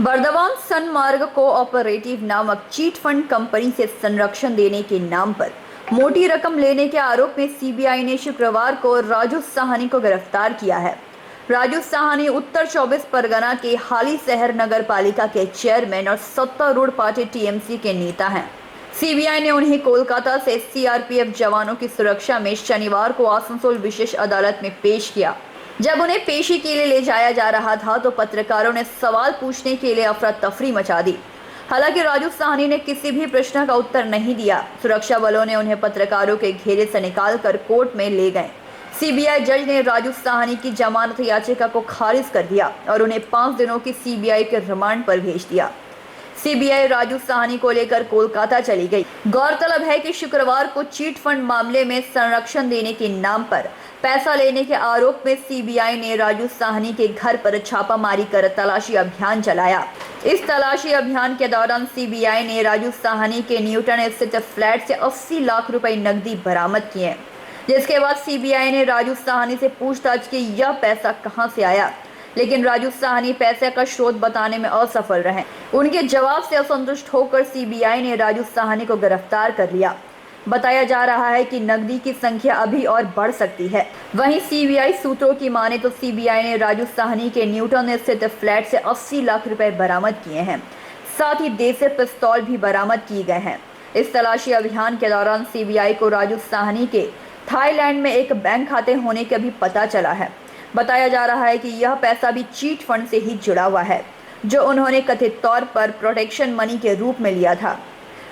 Burdwan Sanmarg cooperative नामक chit fund company से संरक्षण देने के नाम पर मोटी रकम लेने के आरोप में सीबीआई ने शुक्रवार को राजू साहनी को गिरफ्तार किया है। राजू साहनी उत्तर 24 परगना के हाली शहर नगर पालिका के चेयरमैन और सत्तारूढ़ पार्टी टीएमसी के नेता हैं। सीबीआई ने उन्हें कोलकाता से सीआरपीएफ जवानों की सुरक्षा में शनिवार को आसनसोल विशेष अदालत में पेश किया। जब उन्हें पेशी के लिए ले जाया जा रहा था तो पत्रकारों ने सवाल पूछने के लिए अफरा तफरी मचा दी। हालांकि राजू साहनी ने किसी भी प्रश्न का उत्तर नहीं दिया। सुरक्षा बलों ने उन्हें पत्रकारों के घेरे से निकालकर कोर्ट में ले गए। सीबीआई जज ने राजू साहनी की जमानत याचिका को खारिज कर दिया और उन्हें 5 दिनों की सीबीआई के रिमांड पर भेज दिया। सीबीआई राजू साहनी को लेकर कोलकाता चली गई। गौरतलब है कि शुक्रवार को चीट फंड मामले में संरक्षण देने के नाम पर पैसा लेने के आरोप में सीबीआई ने राजू साहनी के घर पर छापामारी कर तलाशी अभियान चलाया। इस तलाशी अभियान के दौरान सीबीआई ने राजू साहनी के न्यूटन स्थित फ्लैट से 80 लाख रुपए नकदी बरामद किए, जिसके बाद सीबीआई ने राजू साहनी से पूछताछ की यह पैसा कहां से आया, लेकिन राजू साहनी पैसे का स्रोत बताने में असफल रहे। उनके जवाब से असंतुष्ट होकर सीबीआई ने राजू साहनी को गिरफ्तार कर लिया। बताया जा रहा है कि नकदी की संख्या अभी और बढ़ सकती है। वहीं सीबीआई सूत्रों की माने तो सीबीआई ने राजू साहनी के न्यूटन स्थित फ्लैट से 80 लाख रुपए बरामद किए हैं। साथ ही देसी पिस्तौल भी बरामद किए गए हैं। इस तलाशी अभियान के दौरान सीबीआई को राजू साहनी के थाईलैंड में एक बैंक खाते होने का भी पता चला है। बताया जा रहा है कि यह पैसा भी चीट फंड से ही जुड़ा हुआ है, जो उन्होंने कथित तौर पर प्रोटेक्शन मनी के रूप में लिया था।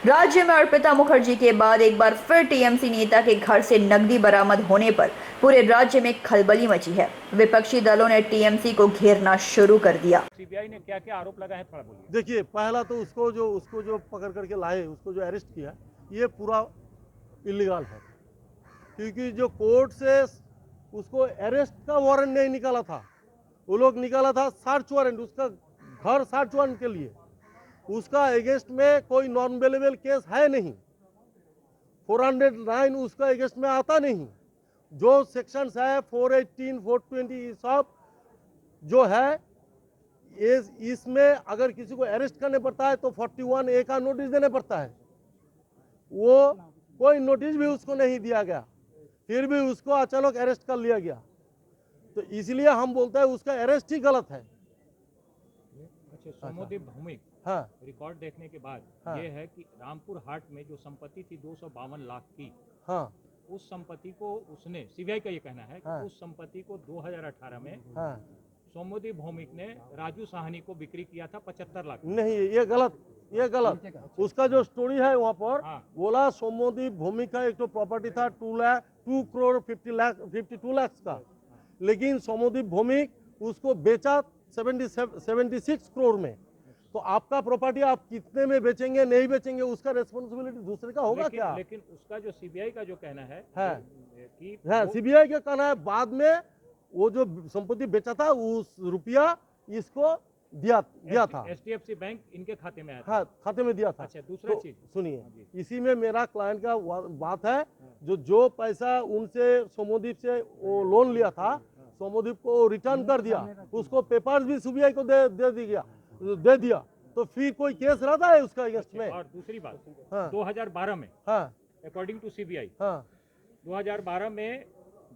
राज्य में अर्पिता मुखर्जी के बाद एक बार फिर टीएमसी नेता के घर से नकदी बरामद होने पर पूरे राज्य में खलबली मची है। विपक्षी दलों ने टीएमसी को घेरना शुरू कर दिया। सीबीआई ने क्या क्या आरोप लगाए, थोड़ा बोलिए। देखिए, पहला तो उसको जो पकड़ करके लाए, उसको जो अरेस्ट किया, ये पूरा इलीगल है, क्योंकि जो कोर्ट से उसको अरेस्ट का वारंट नहीं निकाला था, वो लोग निकाला था सर्च वारंट, उसका घर सर्च वारंट के लिए। उसका अगेंस्ट में कोई नॉन अवेलेबल केस है नहीं, 409 उसका अगेंस्ट में आता नहीं। जो सेक्शंस है 418, 420 सब जो है, इसमें अगर किसी को अरेस्ट करने पड़ता है तो 41A का नोटिस देने पड़ता है। वो कोई नोटिस भी उसको नहीं दिया गया, फिर भी उसको अचानक अरेस्ट कर लिया गया। तो इसलिए हम बोलते हैं उसका अरेस्ट ही गलत है। अच्छा, सौम्यदीप भौमिक, हाँ, रिकॉर्ड देखने के बाद हाँ, ये है कि रामपुर हाट में जो संपत्ति थी 252 लाख की, हाँ, उस संपत्ति को उसने, सीबीआई का ये कहना है कि हाँ, उस संपत्ति को 2018 में हाँ, सौम्यदीप भौमिक ने राजू साहनी को बिक्री किया था 75 लाख। नहीं, ये गलत। उसका जो स्टोरी है वहाँ पर, हाँ। बोला सौम्यदीप भौमिक का एक तो प्रॉपर्टी था 2 करोड़ 52 लाख का, लेकिन सौम्यदीप भौमिक उसको बेचा 76 करोड़ में। तो आपका प्रॉपर्टी आप कितने में बेचेंगे नहीं बेचेंगे, उसका रेस्पॉन्सिबिलिटी दूसरे का होगा क्या? लेकिन उसका जो सीबीआई का जो कहना है कि सीबीआई का कहना है बाद में वो जो संपत्ति बेचा था उस रुपया इसको दिया था, एचडीएफसी बैंक इनके खाते में आया था। हाँ, खाते में दिया था। अच्छा, दूसरा चीज सुनिए, इसी में मेरा क्लाइंट का बात है, जो पैसा उनसे सौम्यदीप से वो लोन लिया था, सौम्यदीप को रिटर्न कर दिया, उसको पेपर्स भी सीबीआई को दे दिया। तो फिर कोई केस रहता है उसका अगेंस्ट में। और दूसरी बात, हाँ, 2012 में, हाँ, अकॉर्डिंग टू सीबीआई, हाँ, 2012 में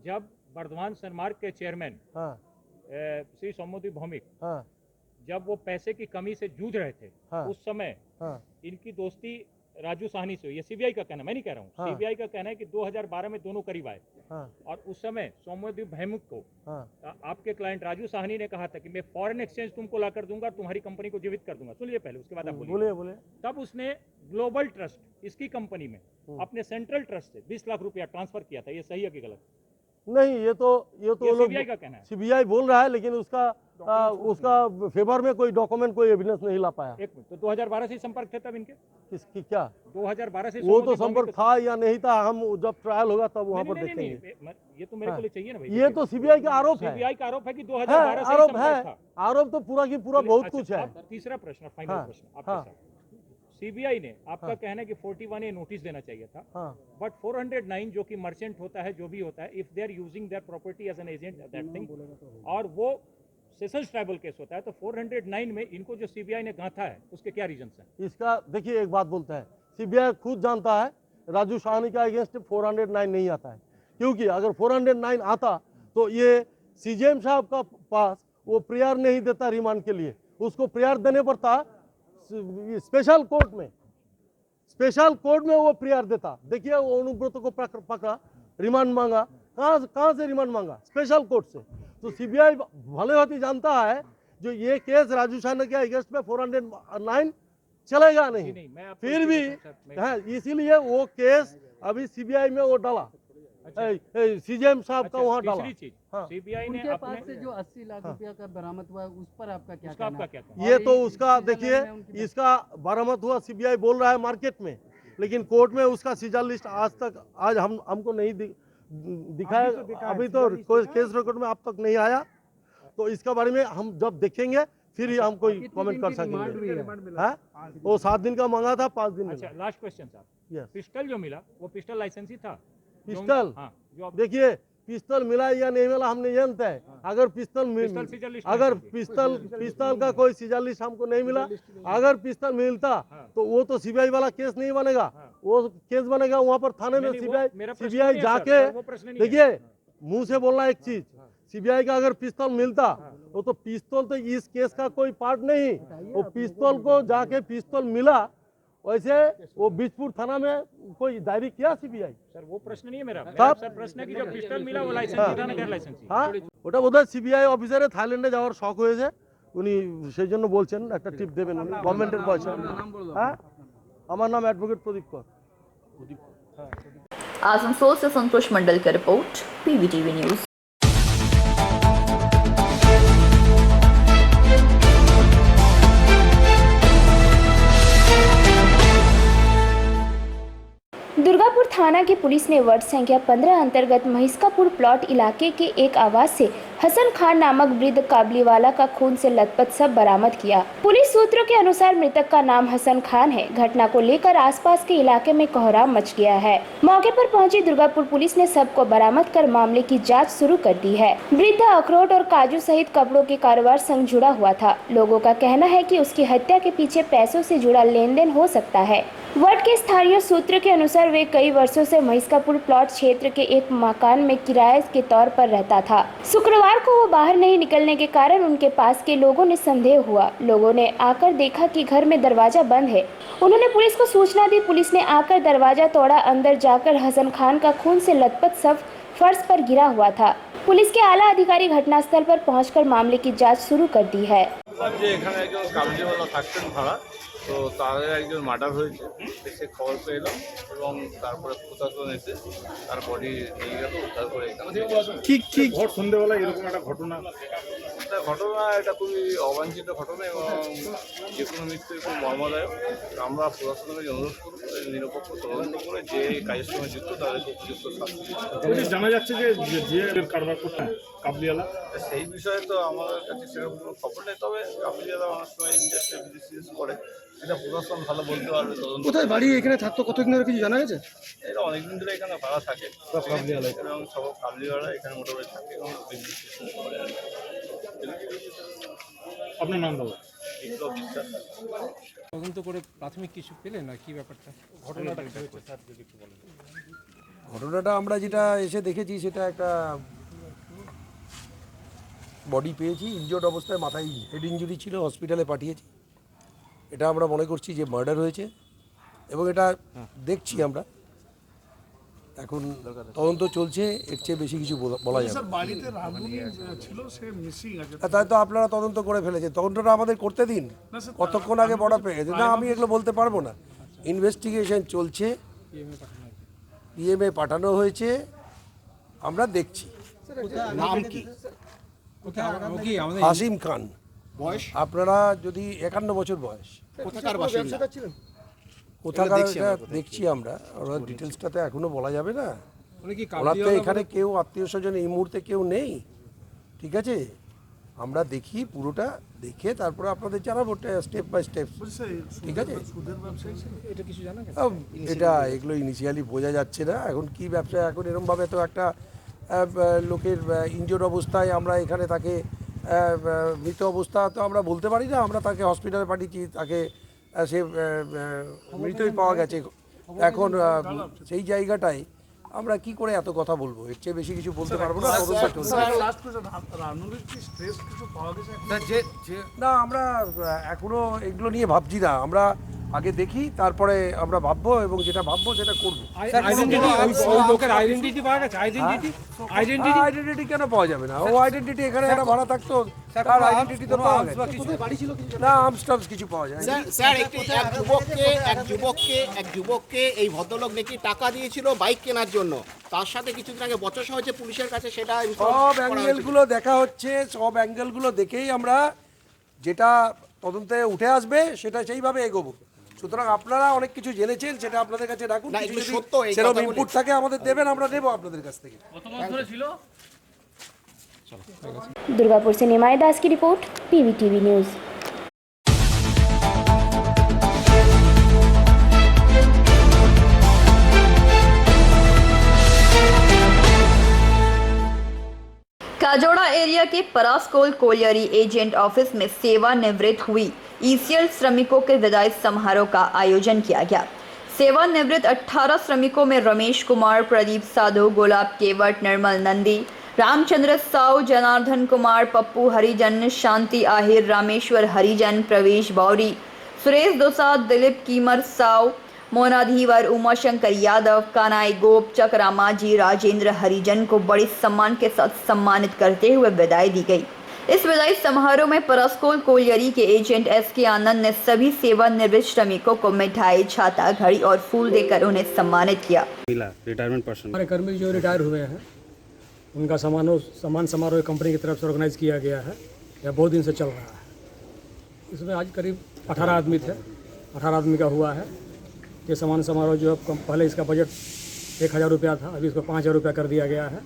जब बर्धमान सनमार्ग के चेयरमैन हाँ, श्री सौम्यदीप भौमिक, हाँ, जब वो पैसे की कमी से जूझ रहे थे, हाँ, उस समय हाँ, इनकी दोस्ती राजू साहनी से हुई। ये सीबीआई का कहना, मैं नहीं कह रहा हूँ, हाँ, सीबीआई का कहना है कि 2012 में दोनों करीब आए, हाँ, और उस समय सौम्यदीप भौमिक को हाँ, आपके क्लाइंट राजू साहनी ने कहा था कि मैं फॉरेन एक्सचेंज तुमको ला कर दूंगा, तुम्हारी कंपनी को जीवित कर दूंगा। सुनिए पहले, उसके बाद आप बोले। तब उसने ग्लोबल ट्रस्ट, इसकी कंपनी में अपने सेंट्रल ट्रस्ट से 20 लाख रुपया ट्रांसफर किया था। ये सही है कि गलत? नहीं, ये तो लोग सीबीआई का कहना है। सीबीआई बोल रहा है, लेकिन उसका फेवर में कोई डॉक्यूमेंट, कोई एविडेंस नहीं ला पाया। एक मिनट, तो 2012 से संपर्क थे तब इनके? किसकी क्या? 2012 से वो तो संपर्क था या नहीं था, हम जब ट्रायल होगा तब वहाँ पर देखेंगे। ये तो मेरे को लिए चाहिए ना भाई। ये तो सीबीआई का आरोप है। सीबीआई का आरोप है कि 2012 से आरोप संपर्क है, था। आरोप तो पूरा की पूरा बहुत कुछ है। तीसरा प्रश्न, फाइनल प्रश्न आपके साथ। सीबीआई ने आपका कहना है कि 41A नोटिस देना चाहिए था, बट 409 जो कि मर्चेंट होता है, जो भी होता है, if they are using their property as an agent that thing, और वो सेशंस ट्राइबल केस होता है तो 409 में इनको जो सीबीआई ने गांथा है उसके क्या रीजंस हैं? इसका देखिए एक बात बोलता है, सीबीआई खुद जानता है राजू साहनी का अगेंस्ट 409 नहीं आता है, क्योंकि अगर 409 आता तो ये सीजेएम साहब का पास वो प्रेयर नहीं देता रिमांड के लिए, उसको प्रेयर देने पड़ता स्पेशल कोर्ट में, स्पेशल कोर्ट में वो प्रेयर देता। देखिए वो अनुब्रत को पकड़ा, रिमांड मांगा, कहाँ से रिमांड मांगा? स्पेशल कोर्ट से। तो सीबीआई भले होती जानता है जो ये केस राजू साहनी के अगेंस्ट में 409 चलेगा नहीं, मैं आपको फिर भी है, इसीलिए वो केस अभी सीबीआई में वो डाला, सीजेएम साहब का वहाँ डाला। तीसरी चीज, सीबीआई ने उनके पास अपने से जो 80 लाख रुपया का बरामद हुआ है उस पर आपका क्या उसका कहना आपका है? क्या कहना ये तो उसका देखिए, इसका बरामद हुआ सीबीआई बोल रहा है मार्केट में, लेकिन कोर्ट में उसका सीजर लिस्ट आज हमको नहीं दिखाया, अभी तो कोई केस रिकॉर्ड में अब तक नहीं आया। तो इसका बारे में हम जब देखेंगे फिर ही हम कोई कमेंट कर सकेंगे। हाँ, वो 7 दिन का मांगा था, 5 दिन अच्छा, लास्ट क्वेश्चन साहब, यस। पिस्टल जो मिला वो पिस्टल लाइसेंसी था? पिस्टल, हाँ, जो आप देखिए पिस्तौल मिला या नहीं मिला हमने ये जानता है। अगर पिस्टल सीजर लिस्ट अगर में पिस्तौल का कोई सीजर लिस्ट हमको नहीं मिला, अगर पिस्तौल मिलता तो वो तो सीबीआई वाला केस नहीं बनेगा, वो केस बनेगा वहाँ पर थाने में। सीबीआई जाके देखिए, मुंह से बोलना एक चीज, सीबीआई का अगर पिस्तौल मिलता तो पिस्तौल तो इस केस का कोई पार्ट नहीं, वो पिस्तौल को जाके पिस्तौल मिला, वैसे वो बीजपुर थाना में कोई डायरी किया सीबीआई? सर वो प्रश्न नहीं है मेरा साहब, सर प्रश्न है कि जो पिस्टल मिला वो लाइसेंसी था ना गैर लाइसेंसी? হ্যাঁ, ওটা বোধহয় সিবিআই অফিসারে থাইল্যান্ডে যাওয়ার শখ হয়েছে, উনি সেই জন্য বলছেন একটা টিপ দেবেন উনি গভর্নমেন্টের পয়সা। হ্যাঁ, আমার নাম অ্যাডভোকেট প্রদীপ কর। आसनसोल से संतोष मंडल की रिपोर्ट, पीवीटीवी न्यूज। दुर्गापुर थाना की पुलिस ने वार्ड संख्या 15 अंतर्गत महिस्कापुर प्लॉट इलाके के एक आवास से हसन खान नामक वृद्ध काबलीवाला का खून से लथपथ शव बरामद किया। पुलिस सूत्रों के अनुसार मृतक का नाम हसन खान है। घटना को लेकर आसपास के इलाके में कोहराम मच गया है। मौके पर पहुंची दुर्गापुर पुलिस ने शव को बरामद कर मामले की जाँच शुरू कर दी है। वृद्ध अखरोट और काजू सहित कपड़ों के कारोबार संग जुड़ा हुआ था। लोगों का कहना है कि उसकी हत्या के पीछे पैसों से जुड़ा लेन देन हो सकता है। वार्ड के स्थानीय सूत्रों के अनुसार वे कई वर्षों से महिस्कापुर प्लॉट क्षेत्र के एक मकान में किराए के तौर पर रहता था। शुक्रवार को वो बाहर नहीं निकलने के कारण उनके पास के लोगों ने संदेह हुआ। लोगों ने आकर देखा कि घर में दरवाजा बंद है। उन्होंने पुलिस को सूचना दी। पुलिस ने आकर दरवाजा तोड़ा। अंदर जाकर हसन खान का खून से लथपथ शव फर्श पर गिरा हुआ था। पुलिस के आला अधिकारी घटनास्थल पर पहुंचकर मामले की जांच शुरू कर दी है। তো তাদের একজন মার্ডার হয়েছে, সে খবর পেলাম এবং তারপরে প্রশাসন এসে তার বডি নিয়ে গেল, উদ্ধার করে এখানে। ঠিক সন্ধ্যেবেলা এরকম একটা ঘটনা, এটা খুবই অবাঞ্ছিত ঘটনা এবং যে কোনো মৃত্যু খুব মর্মদায়ক। আমরা প্রশাসনের অনুরোধ করব নিরপেক্ষ তদন্ত করে যে কাজের সঙ্গে যুক্ত তাদেরকে উপযুক্ত শাস্তি। জানা যাচ্ছে যে কারবার করতেন কাবলিওয়ালা, সেই বিষয়ে তো আমাদের কাছে সেরকম কোনো খবর নেই, তবে কাবলিওয়ালা অনেক সময় ইন্ডাস্ট্রি বিজনেস করে, এটা প্রশাসন ভালো বলতে পারবে। তদন্ত কোথায় বাড়ি এখানে থাকতো, কতদিন ধরে কিছু জানা গেছে? এটা অনেকদিন ধরে এখানে ভাড়া থাকে এবং সব কাবলিওয়ালা এখানে মোটামুটি থাকে এবং বিজনেস করে। আপনার নাম দাও? বিপ্লব বিশ্বাস। তদন্ত করে প্রাথমিক কিছু পেলেন না কি ব্যাপারটা? ঘটনাটা কি হয়েছে স্যার যদি একটু বলেন। ঘটনাটা আমরা যেটা এসে দেখেছি সেটা একটা বডি পেয়েছি, ইনজোর্ড অবস্থায়, মাথায় হেড ইঞ্জুরি ছিল, হসপিটালে পাঠিয়েছি। এটা আমরা মনে করছি যে মার্ডার হয়েছে এবং এটা দেখছি আমরা, এখন তদন্ত চলছে, এর চেয়ে বেশি কিছু বলা যাবে না। তাই তো আপনারা তদন্ত করে ফেলেছেন, তদন্তটা আমাদের করতে দিন, কতক্ষণ আগে বড় পেয়েছে না আমি এগুলো বলতে পারবো না। ইনভেস্টিগেশন চলছে, পিএমএ পাঠানো হয়েছে, আমরা দেখছি। নাম কি? হাসিম খান, বয়স আপনারা যদি 51 বছর বয়স। কোথাকার বাসিন্দা? কোথাকার দেখছি আমরা, ওরা ডিটেলসটা তো এখনো বলা যাবে না। ওনার তো এখানে কেউ আত্মীয় স্বজন এই মুহূর্তে কেউ নেই, ঠিক আছে? আমরা দেখি, পুরোটা দেখে তারপরে আপনাদের জানাবো স্টেপ বাই স্টেপ, ঠিক আছে? এটা এগুলো ইনিশিয়ালি বোঝা যাচ্ছে না এখন কি ব্যবসা। এখন এরমভাবে তো একটা লোকের ইনজোর্ড অবস্থায় আমরা এখানে তাকে মৃত অবস্থা তো আমরা বলতে পারি না, আমরা তাকে হসপিটালে পাঠিয়েছি, তাকে সে মৃতই পাওয়া গেছে। এখন সেই জায়গাটায় আমরা কি করে এত কথা বলবো, এর চেয়ে বেশি কিছু বলতে পারবো না। না, আমরা এখনো এগুলো নিয়ে ভাবছি না, আমরা আগে দেখি তারপরে আমরা ভাববো, এবং যেটা ভাববো সেটা করবো। আইডেন্টিটি কেন পাওয়া যাবে না? ও আইডেন্টিটি এখানে একটা ভাড়া থাকতো, তার আইডেন্টিটি তো পাওয়া গেছে না, আর্মস টার্মস কিছু পাওয়া যায় না। স্যার এক যুবককে এই ভদ্রলোক নাকি টাকা দিয়েছিল বাইক কেনার জন্য, তার সাথে কিছুদিন আগে বচসা হয়েছে পুলিশের কাছে, সেটা সব অ্যাঙ্গেলগুলো দেখা হচ্ছে, সব অ্যাঙ্গেলগুলো দেখেই আমরা যেটা তদন্তে উঠে আসবে সেটা সেইভাবে এগোবো। সুতরাং আপনারা অনেক কিছু জেনেছেন, সেটা আপনাদের কাছে রাখুন, সেরকম ইনপুট থাকে আমাদের দেবেন, আমরা নেবো আপনাদের কাছ থেকে। दुर्गापुर से निमाय दास की रिपोर्ट, PVTV न्यूज़। काजोड़ा एरिया के परासकोल कोलियरी एजेंट ऑफिस में सेवानिवृत्त हुई ईसीएल श्रमिकों के विदाई समारोह का आयोजन किया गया। सेवानिवृत्त 18 श्रमिकों में रमेश कुमार, प्रदीप साधु, गुलाब केवट, निर्मल नंदी, रामचंद्र साव, जनार्दन कुमार, पप्पू हरिजन, शांति आहिर, रामेश्वर हरिजन, प्रवेश बौरी, सुरेश दोसाद, दिलीप कीमर साव, मोना धीवर, उमाशंकर यादव, कानाई गोप, चकरामाजी, राजेंद्र हरिजन को बड़े सम्मान के साथ सम्मानित करते हुए विदाई दी गई। इस विदाई समारोह में परस्कोल कोलियरी के एजेंट SK आनंद ने सभी सेवानिवृत्त श्रमिकों को मिठाई, छाता, घड़ी और फूल देकर उन्हें सम्मानित किया। रिटायरमेंट पर्सन हमारे कर्मी जो रिटायर हुए हैं उनका सम्मान समारोह कंपनी की तरफ से ऑर्गेनाइज किया गया है। यह बहुत दिन से चल रहा है। इसमें आज करीब 18 आदमी थे, 18 आदमी का हुआ है। ये सम्मान समारोह जो पहले इसका बजट 1000 रुपया था, अभी इसको 5000 रुपया कर दिया गया है।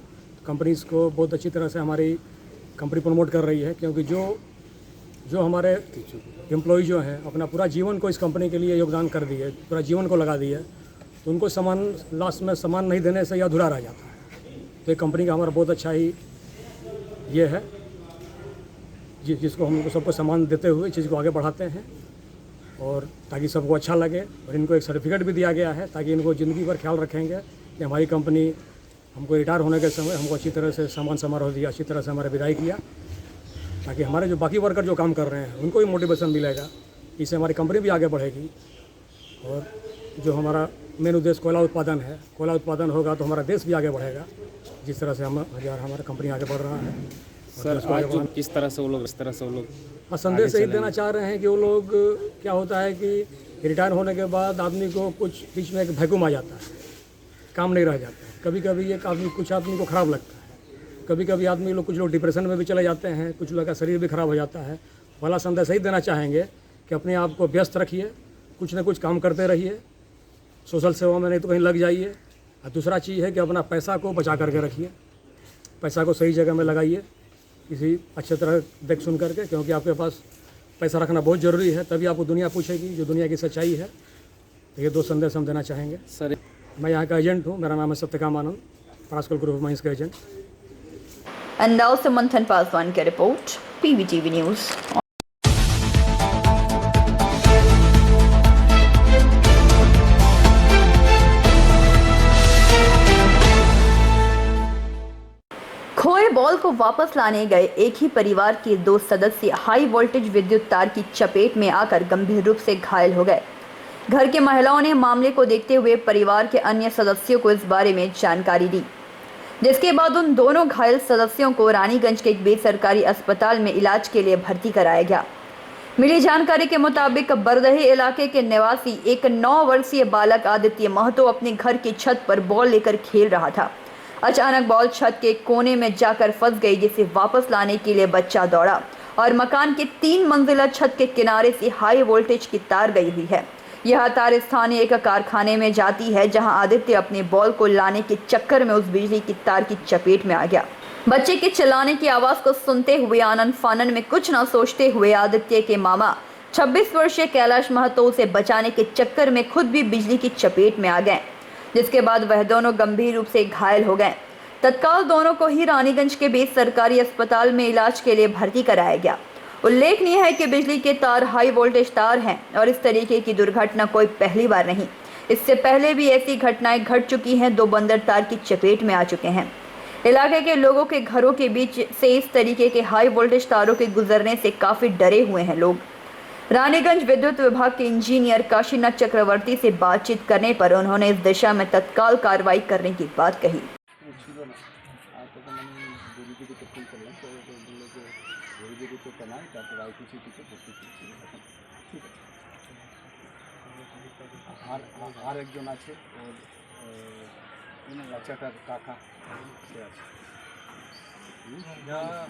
कंपनी इसको बहुत अच्छी तरह से हमारी कंपनी प्रमोट कर रही है, क्योंकि जो हमारे एम्प्लॉय जो हैं अपना पूरा जीवन को इस कंपनी के लिए योगदान कर दिए, पूरा जीवन को लगा दिए, तो उनको सम्मान लास्ट में सम्मान नहीं देने से यह अधूरा रह जाता है। तो ये कंपनी का हमारा बहुत अच्छा ही ये है, जिसको हम लोग सबको सम्मान देते हुए चीज़ को आगे बढ़ाते हैं, और ताकि सबको अच्छा लगे। और इनको एक सर्टिफिकेट भी दिया गया है, ताकि इनको ज़िंदगी भर ख्याल रखेंगे कि हमारी कंपनी हमको रिटायर होने के समय हमको अच्छी तरह से सम्मान समारोह दिया, अच्छी तरह से हमारे विदाई किया, ताकि हमारे जो बाकी वर्कर जो काम कर रहे हैं उनको भी मोटिवेशन मिलेगा, इससे हमारी कंपनी भी आगे बढ़ेगी। और जो हमारा मेन उद्देश्य कोयला उत्पादन है, कोयला उत्पादन होगा तो हमारा देश भी आगे बढ़ेगा, जिस तरह से हमारा कंपनी आगे बढ़ रहा है। सर आज किस तरह से वो लोग हाँ, संदेश यही देना चाह रहे हैं कि वो लोग क्या होता है कि रिटायर होने के बाद आदमी को कुछ बीच में एक वैक्यूम आ जाता है, काम नहीं रह जाता है। कभी कभी एक आदमी कुछ आदमी को ख़राब लगता है, कभी कभी आदमी लोग कुछ लोग डिप्रेशन में भी चले जाते हैं, कुछ लोगों का शरीर भी ख़राब हो जाता है। पहला संदेश यही देना चाहेंगे कि अपने आप को व्यस्त रखिए, कुछ न कुछ काम करते रहिए, सोशल सेवा में नहीं तो कहीं लग जाइए। और दूसरा चीज़ है कि अपना पैसा को बचा करके रखिए, पैसा को सही जगह में लगाइए, किसी अच्छे तरह देख सुन करके, क्योंकि आपके पास पैसा रखना बहुत ज़रूरी है, तभी आपको दुनिया पूछेगी जो दुनिया की सच्चाई है। तो ये 2 संदेश हम देना चाहेंगे। सर मैं यहाँ का एजेंट हूँ, मेरा नाम है सत्यकाम आनंद, परासकोल ग्रुप ऑफ माइंस का एजेंट। अंदाज से मंथन पासवान की रिपोर्ट, PVTV न्यूज़। खोए बॉल को वापस लाने गए एक ही परिवार के 2 सदस्य हाई वोल्टेज विद्युत तार की चपेट में आकर गंभीर रूप से घायल हो गए। घर के महिलाओं ने मामले को देखते हुए परिवार के अन्य सदस्यों को इस बारे में जानकारी दी, जिसके बाद उन दोनों घायल सदस्यों को रानीगंज के एक बेसरकारी अस्पताल में इलाज के लिए भर्ती कराया गया। मिली जानकारी के मुताबिक बरदही इलाके के निवासी एक 9 वर्षीय बालक आदित्य महतो अपने घर की छत पर बॉल लेकर खेल रहा था। अचानक बॉल छत के कोने में जाकर फंस गई, जिसे वापस लाने के लिए बच्चा दौड़ा और मकान के 3 मंजिला छत के किनारे से हाई वोल्टेज की तार गई हुई है। यह तार स्थानीय एक कारखाने में जाती है, जहां आदित्य अपने बॉल को लाने के चक्कर में उस बिजली की तार की चपेट में आ गया। बच्चे के चिल्लाने की आवाज को सुनते हुए आनंद फानन में कुछ न सोचते हुए आदित्य के मामा 26 वर्षीय कैलाश महतो उसे बचाने के चक्कर में खुद भी बिजली की चपेट में आ गए, जिसके बाद वह दोनों गंभीर रूप से घायल हो गए। तत्काल दोनों को ही रानीगंज के बेस सरकारी अस्पताल में इलाज के लिए भर्ती कराया गया। उल्लेखनीय है कि बिजली के तार हाई वोल्टेज तार हैं और इस तरीके की दुर्घटना कोई पहली बार नहीं, इससे पहले भी ऐसी घटनाएं घट चुकी हैं। 2 बंदर तार की चपेट में आ चुके हैं। इलाके के लोगों के घरों के बीच से इस तरीके के हाई वोल्टेज तारों के गुजरने से काफी डरे हुए हैं लोग। रानीगंज विद्युत विभाग के इंजीनियर काशीनाथ चक्रवर्ती से बातचीत करने पर उन्होंने इस दिशा में तत्काल कार्रवाई करने की बात कही। আর একজন আছে ওর বাচ্চাটার কাকা সে আছে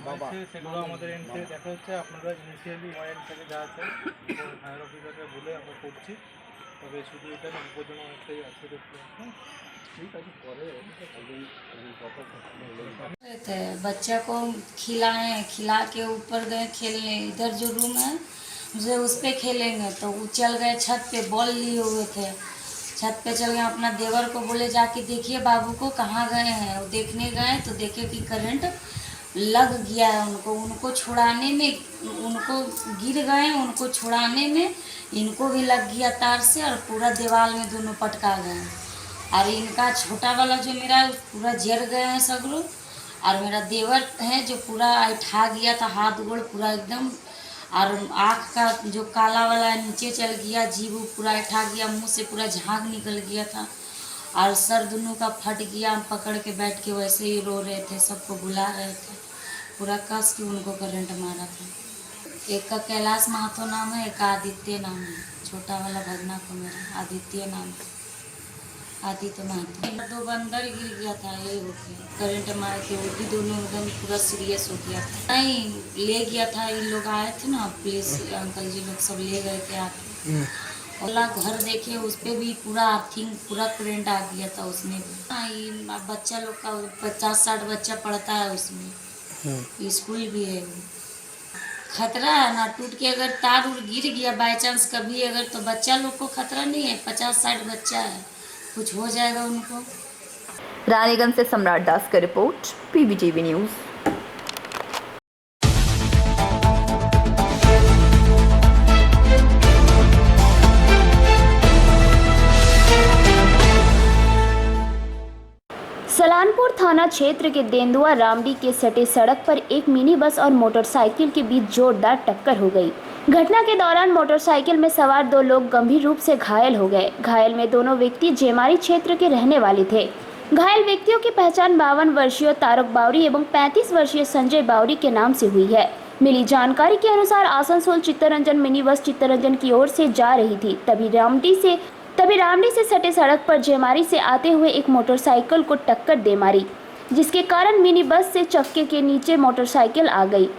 বাবা সেগুলো আমাদের এন্ড থেকে দেখা হচ্ছে। আপনারা ইনিশিয়ালি ওয়াইন থেকে যা আছে ফায়ার অফিসারকে বলে আমরা করছি, তবে শুধু এটা না উপজনা অনেকটাই আছে দেখতে ঠিক আছে। পরে बच्चा को खिलाएं, खिला के ऊपर गए खेलने, इधर जो रूम है मुझे उस पे खेलेंगे तो वो चल गए छत पे, बॉल लिए हुए थे, छत पे चल गए। अपना देवर को बोले जाके देखिए बाबू को कहाँ गए हैं। वो देखने गए तो देखे कि करंट लग गया है उनको छुड़ाने में, उनको गिर गए, उनको छुड़ाने में इनको भी लग गया तार से और पूरा दीवार में दोनों पटका गए। और इनका छोटा वाला जो मेरा पूरा जर गए हैं सब लोग, और मेरा देवर है जो पूरा ऐठा गया था, हाथ गोड़ पूरा एकदम, और आँख का जो काला वाला नीचे चल गया, जीभ पूरा ऐठा गया, मुंह से पूरा झाग निकल गया था, और सर दोनों का फट गया। हम पकड़ के बैठ के वैसे ही रो रहे थे, सबको बुला रहे थे, पूरा कस के उनको करंट मारा था। एक का कैलाश महातो नाम है, एक का आदित्य नाम है, छोटा वाला भगना को मेरा आदित्य नाम है, आदित्य महातो। 2 बंदर गिर गया था ये होके करंट मार के, वो भी दोनों एकदम पूरा सीरियस हो गया था। नहीं ले गया था, इन लोग आए थे ना पुलिस अंकल जी लोग सब ले गए थे आके। और घर देखे उस पर भी पूरा अर्थिंग पूरा करंट आ गया था उसमें भी। हाँ ये बच्चा लोग का 50-60 बच्चा पढ़ता है उसमें, स्कूल भी है। खतरा है ना, टूट के अगर तार उड़ गिर गया बाई चांस कभी अगर, तो बच्चा लोग को खतरा नहीं है। 50-60 बच्चा है, कुछ हो जाएगा उनको। रानीगंज से सम्राट दास का रिपोर्ट, PBTV न्यूज। सलानपुर थाना क्षेत्र के देंदुआ रामडी के सटे सड़क पर एक मिनी बस और मोटरसाइकिल के बीच जोरदार टक्कर हो गई। घटना के दौरान मोटरसाइकिल में सवार 2 लोग गंभीर रूप से घायल हो गए। घायल में दोनों व्यक्ति जेमारी क्षेत्र के रहने वाले थे। घायल व्यक्तियों की पहचान 52 वर्षीय तारक बावरी एवं 35 वर्षीय संजय बावरी के नाम से हुई है। मिली जानकारी के अनुसार आसनसोल चित्तरंजन मिनी बस चित्तरंजन की ओर से जा रही थी, तभी रामडी से सटे सड़क पर जेमारी से आते हुए एक मोटरसाइकिल को टक्कर दे मारी, जिसके कारण मिनी बस से चक्के के नीचे मोटरसाइकिल आ गई।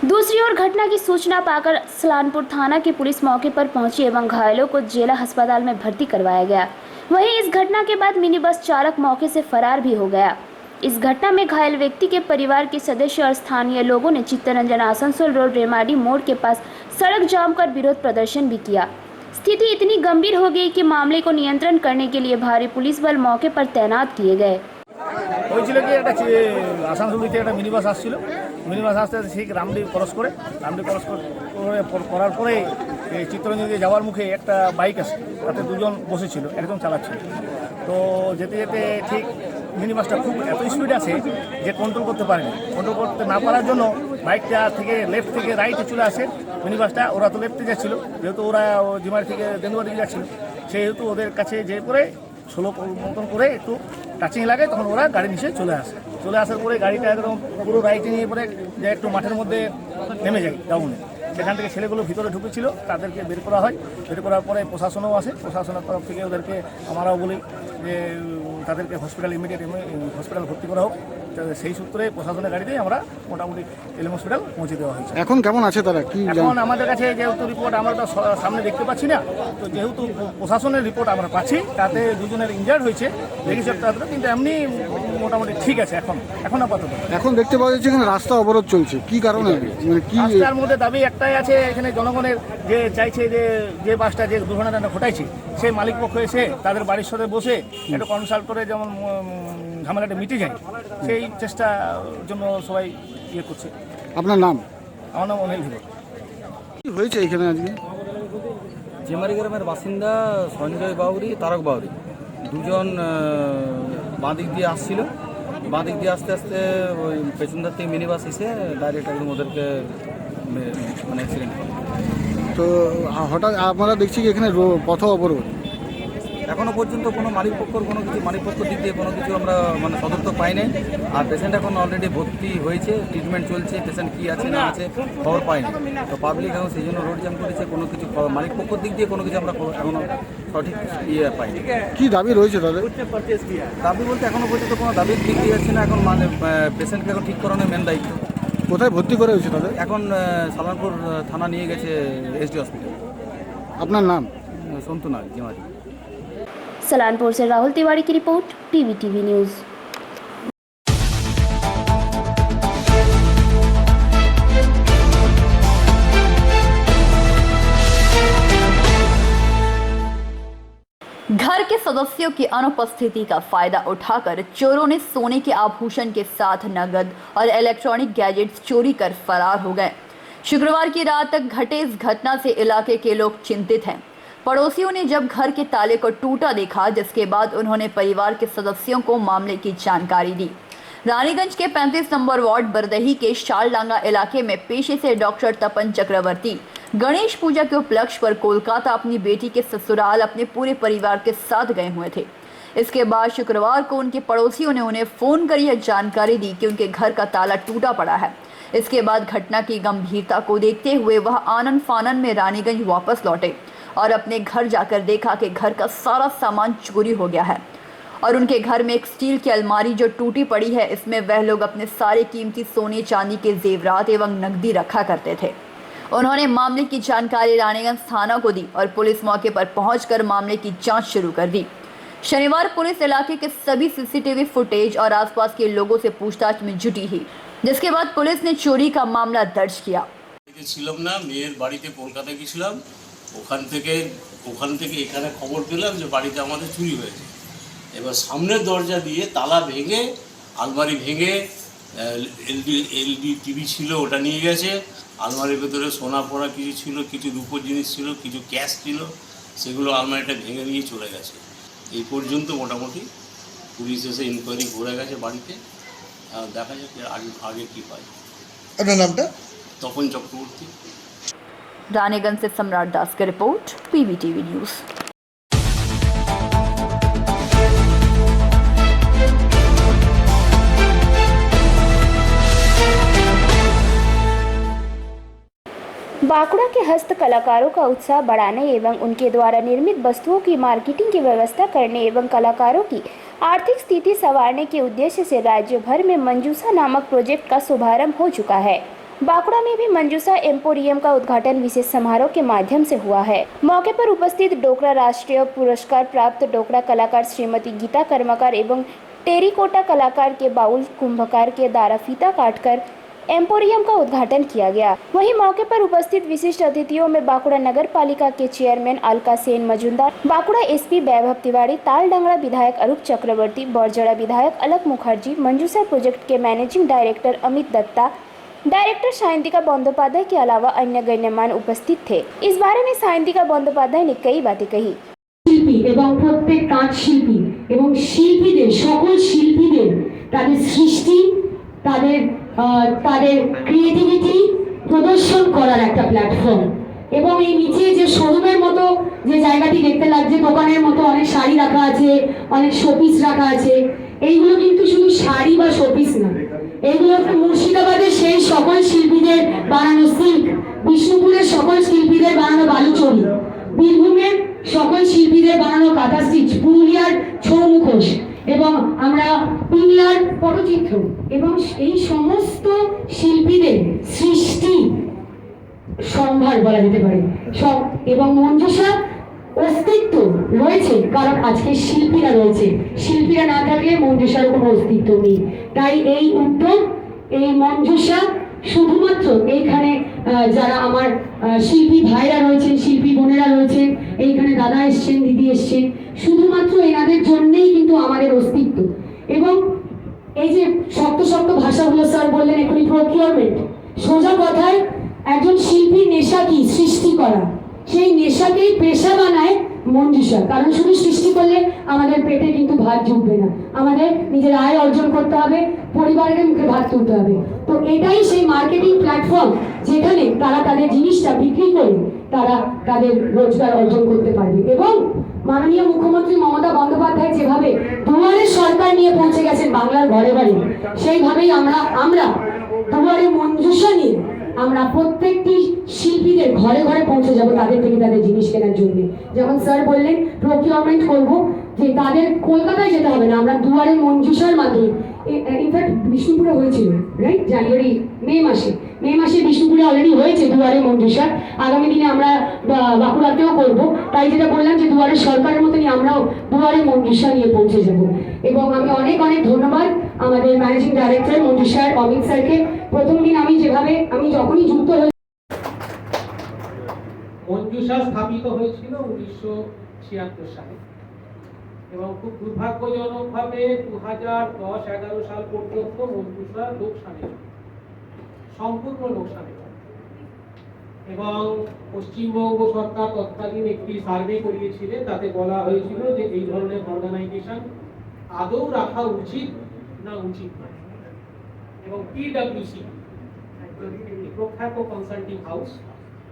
दूसरी ओर घटना की सूचना पाकर सलानपुर थाना की पुलिस मौके पर पहुंची एवं घायलों को जिला अस्पताल में भर्ती करवाया गया। वहीं इस घटना के बाद मिनी बस चालक मौके से फरार भी हो गया। इस घटना में घायल व्यक्ति के परिवार के सदस्य और स्थानीय लोगों ने चित्तरंजन आसनसोल रोड रेमाडी मोड़ के पास सड़क जाम कर विरोध प्रदर्शन भी किया। स्थिति इतनी गंभीर हो गई कि मामले को नियंत्रण करने के लिए भारी पुलिस बल मौके पर तैनात किए गए। হয়েছিল কি একটা আসানসোল থেকে একটা মিনি বাস আসছিল, মিনি বাস আসতে ঠিক রামডি ক্রস করে করার পরে চিত্তরঞ্জন দিয়ে যাওয়ার মুখে একটা বাইক আসে, তাতে 2 জন বসেছিল, একজন চালাচ্ছিল। তো যেতে যেতে ঠিক মিনি বাসটা খুব এত স্পিড আছে যে কন্ট্রোল করতে পারেনি। কন্ট্রোল করতে না পারার জন্য বাইকটা থেকে লেফট থেকে রাইটে চলে আসে মিনি বাসটা। ওরা তো লেফটে যাচ্ছিল, যেহেতু ওরা জিমারি থেকে দেন্দুয়া দিকে যাচ্ছিল, সেহেতু ওদের কাছে যে করে স্লো মতন করে একটু টাচিং লাগে, তখন ওরা গাড়ি নিচে চলে আসে। চলে আসার পরে গাড়িটা একদম পুরো রাইটে নিয়ে পরে যে একটু মাঠের মধ্যে নেমে যায় ডাউনে। সেখান থেকে ছেলেগুলো ভিতরে ঢুকেছিল, তাদেরকে বের করা হয়। বের করার পরে প্রশাসনও আসে, প্রশাসনের তরফ থেকে ওদেরকে আমরাও বলি যে তাদেরকে ইমিডিয়েট হসপিটাল ভর্তি করা হোক। সেই সূত্রে প্রশাসনের গাড়িতেই আমরা মোটামুটি এলএম হসপিটাল পৌঁছে দেওয়া হয়েছে। এখন কেমন আছে তারা? কি এখন আমাদের কাছে যেহেতু রিপোর্ট আমরা তো সামনে দেখতে পাচ্ছি না, তো যেহেতু প্রশাসনের রিপোর্ট আমরা পাচ্ছি, তাতে 2 জনের ইনজার্ড হয়েছে লেগেছে, কিন্তু এমনি মোটামুটি ঠিক আছে এখন আপাতত। এখন দেখতে পাওয়া যাচ্ছে এখানে রাস্তা অবরোধ চলছে, কি কারণে? মানে কি রাস্তার মধ্যে দাবি একটাই আছে, এখানে জনগণের যে চাইছে যে বাসটা যে দুর্ঘটনাটা ঘটাইছে সেই মালিক পক্ষ এসে তাদের বাড়ির সাথে বসে একটা কনসাল্ট করে যেমন ঝামেলাটা মিটে যায়, সেই চেষ্টার জন্য সবাই ইয়ে করছে। আপনার নাম? আমার নাম অনিল ধীর। কি হয়েছে এখানে আজকে? জেমারি গ্রামের বাসিন্দা সঞ্জয় বাউরি, তারক বাউরি দুজন বাঁ দিক দিয়ে আসছিল। বাঁ দিক দিয়ে আস্তে আস্তে ওই পেছন ধার থেকে মিনি বাস এসে ডাইরেক্ট একদম ওদেরকে মানে অ্যাক্সিডেন্ট করে। তো হঠাৎ আপনারা দেখছি কি এখানে পথ অবরোধ? এখনো পর্যন্ত কোনো মালিক পক্ষর দিক দিয়ে কোনো কিছু আমরা মানে সদর্থ পাই নাই। আর পেশেন্ট এখন অলরেডি ভর্তি হয়েছে, ট্রিটমেন্ট চলছে, পেশেন্ট কী আছে না আছে খবর পাইনি। তো পাবলিক এখন সেই জন্য রোড জ্যাম করেছে, কোনো কিছু মালিক পক্ষর দিক দিয়ে কোনো কিছু আমরা এখনো সঠিক ইয়ে পাইনি। কি দাবি রয়েছে তাদের? দাবি বলতে এখনো পর্যন্ত কোনো দাবির দিক দিয়ে যাচ্ছে না। এখন মানে পেশেন্টকে এখন ঠিক করানোর মেন দায়িত্ব। কোথায় ভর্তি করা হয়েছে তাদের? এখন সালানপুর থানা নিয়ে গেছে এসডি হসপিটাল। আপনার নাম? সন্তু নাগ, জেমারি। सलानपुर से राहुल तिवारी की रिपोर्ट, PVTV न्यूज़। घर के सदस्यों की अनुपस्थिति का फायदा उठाकर चोरों ने सोने के आभूषण के साथ नगद और इलेक्ट्रॉनिक गैजेट्स चोरी कर फरार हो गए। शुक्रवार की रात तक घटे इस घटना से इलाके के लोग चिंतित हैं। पड़ोसियों ने जब घर के ताले को टूटा देखा, जिसके बाद उन्होंने परिवार के सदस्यों को मामले की जानकारी दी। रानीगंज के 35 नंबर वार्ड बरदही के शालडांगा इलाके में पेशे से डॉक्टर तपन चक्रवर्ती गणेश पूजा के उपलक्ष्य पर कोलकाता अपनी बेटी के ससुराल अपने पूरे परिवार के साथ गए हुए थे। इसके बाद शुक्रवार को उनके पड़ोसियों ने उन्हें फोन कर यह जानकारी दी कि उनके घर का ताला टूटा पड़ा है। इसके बाद घटना की गंभीरता को देखते हुए वह आनन फानन में रानीगंज वापस लौटे और अपने घर जाकर देखा कि घर का सारा सामान चोरी हो गया है और उनके घर में एक स्टील की अलमारी जो टूटी पड़ी है, इसमें वह लोग अपने सारे कीमती सोने चांदी के जेवरात एवं नकदी रखा करते थे। उन्होंने मामले की जानकारी रानीगंज थाना को दी और पुलिस मौके पर पहुंचकर मामले की जांच शुरू कर दी। शनिवार पुलिस इलाके के सभी सीसीटीवी फुटेज और आसपास के लोगों से पूछताछ में जुटी ही, जिसके बाद पुलिस ने चोरी का मामला दर्ज किया। ছিলাম না, মেয়ের বাড়িতে কলকাতা গেছিলাম। ওখান থেকে এখানে খবর পেলাম যে বাড়িতে আমাদের চুরি হয়েছে। এবার সামনের দরজা দিয়ে তালা ভেঙে, আলমারি ভেঙে, এলডি টিভি ছিল ওটা নিয়ে গেছে। আলমারির ভেতরে সোনা পড়া কিছু ছিল, কিছু রূপোর জিনিস ছিল, কিছু ক্যাশ ছিল, সেগুলো আলমারিটা ভেঙে নিয়ে চলে গেছে। এই পর্যন্ত মোটামুটি পুলিশ এসে ইনকোয়ারি করে গেছে বাড়িতে। দেখা যাক আগে কী পায়। আপনার নামটা? তপন চক্রবর্তী। रानीगंज से सम्राट दास की रिपोर्ट, PVTV न्यूज़। बांकुड़ा के हस्त कलाकारों का उत्साह बढ़ाने एवं उनके द्वारा निर्मित वस्तुओं की मार्केटिंग की व्यवस्था करने एवं कलाकारों की आर्थिक स्थिति संवारने के उद्देश्य से राज्य भर में मंजूसा नामक प्रोजेक्ट का शुभारंभ हो चुका है। बांकुड़ा में भी मंजूसा एम्पोरियम का उद्घाटन विशेष समारोह के माध्यम से हुआ है। मौके पर उपस्थित डोकरा राष्ट्रीय पुरस्कार प्राप्त डोकरा कलाकार श्रीमती गीता कर्मकार एवं टेरिकोटा कलाकार के बाउल कुंभकार के द्वारा फीता काटकर एम्पोरियम का उद्घाटन किया गया। वहीं मौके पर उपस्थित विशिष्ट अतिथियों में बांकुड़ा नगर पालिका के चेयरमैन अलका सेन मजुमदार, बांकुड़ा एसपी वैभव तिवारी, तालडांगड़ा विधायक अरूप चक्रवर्ती, बरजड़ा विधायक अलक मुखर्जी, मंजूसा प्रोजेक्ट के managing director Amit Dutta, director Sayantika Bandopadhyay के अलावा अन्य गण्यमान उपस्थित थे। इस बारे में सायंतिका बंदोपाध्याय ने कई बातें कही। শিল্পী এবং প্রত্যেক কাজ শিল্পী এবং শিল্পীদের সকল শিল্পীদের তাদের সৃষ্টি, তাদের ক্রিয়েটিভিটি প্রদর্শন করার একটা প্ল্যাটফর্ম। এবং এই নিচে যে শোরুমের মতো যে জায়গাটি দেখতে লাগছে, দোকানের মতো অনেক শাড়ি রাখা আছে, অনেক শোপিস রাখা আছে, এইগুলো কিন্তু শুধু শাড়ি বা শোপিস না, এগুলো মুর্শিদাবাদের সেই সকল শিল্পীদের বানানো সিল্ক, বিষ্ণুপুরের সকল শিল্পীদের বানানো বালুচরি, বীরভূমের সকল শিল্পীদের বানানো কাঁথা স্টিচ, পুরুলিয়ার ছৌ মুখোশ এবং আমরা পিংলার পটচিত্র এবং এই সমস্ত শিল্পীদের সৃষ্টি সম্ভার বলা যেতে পারে সব। এবং মঞ্জুসা অস্তিত্ব রয়েছে কারণ আজকে শিল্পীরা রয়েছে, শিল্পীরা না থাকলে মঞ্জুসার কোনো অস্তিত্ব নেই। তাই এই উদ্যোগ, এই মঞ্জুসা শুধুমাত্র এইখানে যারা আমার শিল্পী ভাইরা রয়েছেন, শিল্পী বোনেরা রয়েছেন, এইখানে দাদা এসছেন, দিদি এসছেন, শুধুমাত্র এনাদের জন্যেই কিন্তু আমাদের অস্তিত্ব। এবং এই যে শক্ত শক্ত ভাষাগুলো স্যার বললেন এখনই, প্রকিউরমেন্ট, সোজা কথায় একজন শিল্পীর নেশা কি? সৃষ্টি করা। সেই নেশাকেই পেশা বানায় মঞ্জুষা। কারণ শুধু সৃষ্টি করলে আমাদের পেটে কিন্তু ভাত জুটবে না, আমাদের নিজের আয় অর্জন করতে হবে, পরিবারের মুখে ভাত তুলতে হবে। তো এটাই সেই মার্কেটিং প্ল্যাটফর্ম যেখানে তারা তাদের জিনিসটা বিক্রি করে তারা তাদের রোজগার অর্জন করতে পারবে। এবং মাননীয় মুখ্যমন্ত্রী মমতা বন্দ্যোপাধ্যায় যেভাবে দুয়ারে সরকার নিয়ে পৌঁছে গেছেন বাংলার ঘরে ঘরে, সেইভাবেই আমরা দুয়ারে মঞ্জুষা নিয়ে আমরা প্রত্যেকটি শিল্পীদের ঘরে ঘরে পৌঁছে যাব তাদের থেকে তাদের জিনিস কেনার জন্য। যেমন স্যার বললেন প্রকিউরমেন্ট করব, যে তাদের কলকাতায় যেতে হবে না, আমরা দুয়ারে মঞ্জুষার মাধ্যমে, ইনফ্যাক্ট বিষ্ণুপুরে হয়েছিল রাইট, জানুয়ারি মে মাসে বিষ্ণুপুরে অলরেডি হয়েছে দুয়ারে মঞ্জুষা। আগামী দিনে আমরা বাঁকুড়াতেও করব। তাই যেটা বললাম যে দুয়ারে সরকারের মতনই আমরাও দুয়ারে মঞ্জুষা নিয়ে পৌঁছে যাব। এবং আমি অনেক অনেক ধন্যবাদ আমাদের ম্যানেজিং ডাইরেক্টর মঞ্জুষার অমিত স্যারকে। প্রথম দিন আমি যখনই যুক্ত হই, মঞ্জুষা স্থাপিত হয়েছিল 1976 সালে এবং খুব দুর্ভাগ্যজনকভাবে 2010-11 সাল পর্যন্ত মঞ্জুষা লোকসানে, সম্পূর্ণ লোকসানে। এবং পশ্চিমবঙ্গ সরকার তৎকালীন একটি সার্ভে করিয়েছিলেন, তাতে বলা হয়েছিল যে এই ধরনের অর্গানাইজেশন আদৌ রাখা উচিত না উচিত নয়। এবং পিডব্লিউসি, প্রখ্যাত কনসাল্টিং হাউস,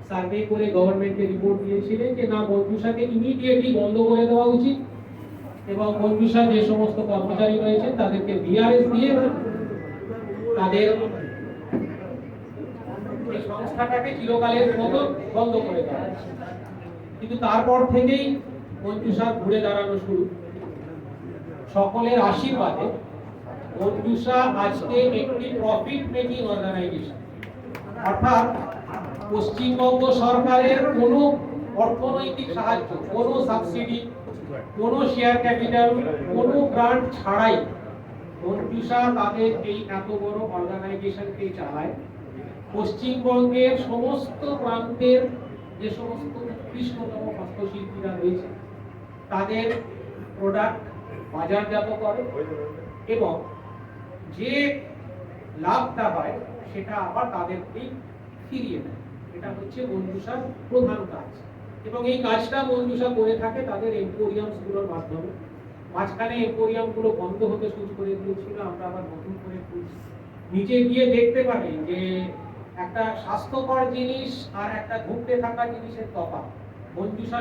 সার্ভে করে গভর্নমেন্টকে রিপোর্ট দিয়েছিলেন যে না, মঞ্জুষাকে ইমিডিয়েটলি বন্ধ করে দেওয়া উচিত এবং মঞ্জুষা যে সমস্ত কর্মচারী রয়েছেন তাদেরকে ভিআরএস দিয়ে তাদের এই সংস্থাটাকে চিরকালের মতো বন্ধ করে দেওয়া। কিন্তু তারপর থেকেই মঞ্জুষা ঘুরে দাঁড়ানো শুরু। সকলের আশীর্বাদে মঞ্জুষা আজকে একটি প্রফিট মেকিং অর্গানাইজেশন, অর্থাৎ পশ্চিমবঙ্গ সরকারের কোনো অর্থনৈতিক সাহায্য, কোনো সাবসিডি, কোনো শেয়ার ক্যাপিটাল, কোনো গ্রান্ট ছাড়াই মঞ্জুষা তাদের এই এত বড় অর্গানাইজেশনকে চালায়। পশ্চিমবঙ্গের সমস্ত প্রান্তের যে সমস্ত উৎকৃষ্টতম হস্তশিল্পীরা রয়েছে তাদের প্রোডাক্ট বাজারজাত করে এবং যে লাভটা হয় সেটা আবার তাদেরকেই ফিরিয়ে দেয়। এটা হচ্ছে মঞ্জুষার প্রধান কাজ এবং এই কাজটা মঞ্জুষা করে থাকে তাদের এম্পোরিয়ামসগুলোর মাধ্যমে। মাঝখানে এম্পোরিয়ামগুলো বন্ধ হতে শুরু করে দিয়েছিল, আমরা আবার নতুন করে খুঁজছি। নিচে গিয়ে দেখতে পাবেন যে একটা স্বাস্থ্যকর জিনিস আর একটা ঘুরতে থাকা জিনিসের তফাৎ। মঞ্জুষা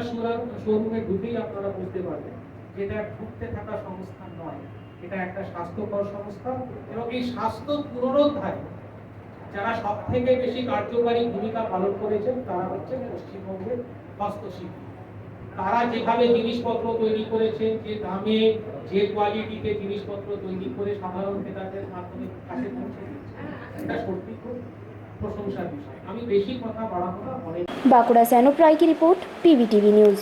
শোরুমে ঢুকেই আপনারা বুঝতে পারবেন যেটা ঘুরতে থাকা সংস্থা নয়, এটা একটা স্বাস্থ্যকর সংস্থা। এবং এই স্বাস্থ্য পুনরুদ্ধারে যারা সব থেকে বেশি কার্যকারী ভূমিকা পালন করেছেন তারা হচ্ছে পশ্চিমবঙ্গের হস্তশিল্পী। তারা যেভাবে জিনিসপত্র তৈরি করেছেন, যে দামে, যে কোয়ালিটিতে জিনিসপত্র তৈরি করে সাধারণ ক্রেতাদের মাধ্যমে কাছে পৌঁছে দিচ্ছেন, এটা সত্যি খুব প্রশংসার বিষয়। আমি বেশি কথা বাড়াবো না। बांकुड़ा से अनुप राय की रिपोर्ट, PVTV न्यूज।